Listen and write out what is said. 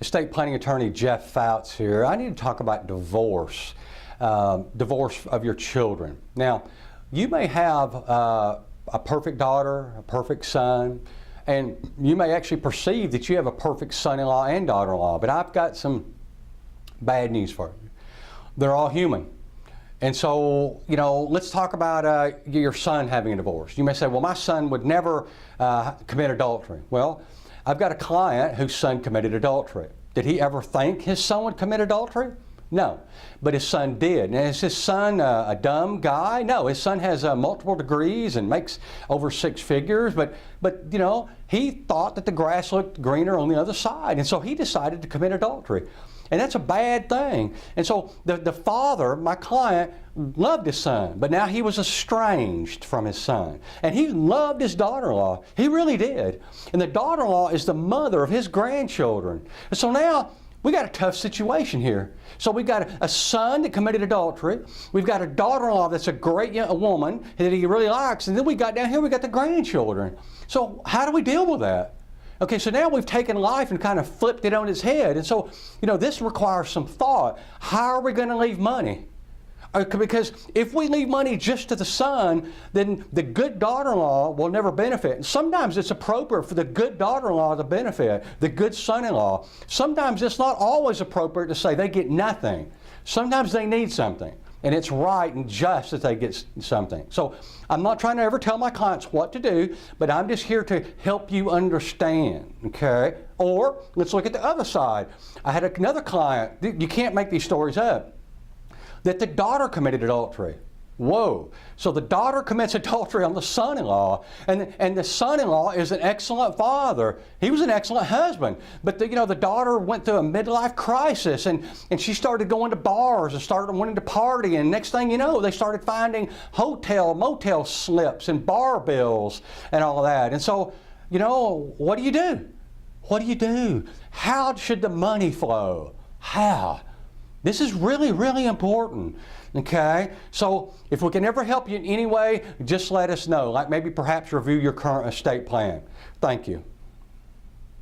Estate planning attorney Jeff Fouts here. I need to talk about divorce, divorce of your children. Now, you may have a perfect daughter, a perfect son, and you may actually perceive that you have a perfect son-in-law and daughter-in-law, but I've got some bad news for you. They're all human. And so, you know, let's talk about your son having a divorce. You may say, well, my son would never commit adultery. Well, I've got a client whose son committed adultery. Did he ever think his son would commit adultery? No, but his son did. And is his son a dumb guy? No, his son has multiple degrees and makes over 6 figures, but you know, he thought that the grass looked greener on the other side, and so he decided to commit adultery. And that's a bad thing. And so the father, my client, loved his son, but now he was estranged from his son. And he loved his daughter-in-law. He really did. And the daughter-in-law is the mother of his grandchildren. And so now we got a tough situation here. So we've got a son that committed adultery. We've got a daughter-in-law that's a great woman that he really likes. And then we got down here, we got the grandchildren. So how do we deal with that? Okay, so now we've taken life and kind of flipped it on its head. And so, you know, this requires some thought. How are we going to leave money? Because if we leave money just to the son, then the good daughter-in-law will never benefit. And sometimes it's appropriate for the good daughter-in-law to benefit, the good son-in-law. Sometimes it's not always appropriate to say they get nothing. Sometimes they need something. And it's right and just that they get something. So I'm not trying to ever tell my clients what to do, but I'm just here to help you understand, okay? Or let's look at the other side. I had another client, you can't make these stories up, that the daughter committed adultery. Whoa. So the daughter commits adultery on the son-in-law, and the son-in-law is an excellent father. He was an excellent husband. But the daughter went through a midlife crisis, and she started going to bars and started wanting to party, and next thing you know, they started finding hotel, motel slips and bar bills and all of that. And so, you know, what do you do? What do you do? How should the money flow? How? This is really, really important, okay? So if we can ever help you in any way, just let us know. Like maybe perhaps review your current estate plan. Thank you.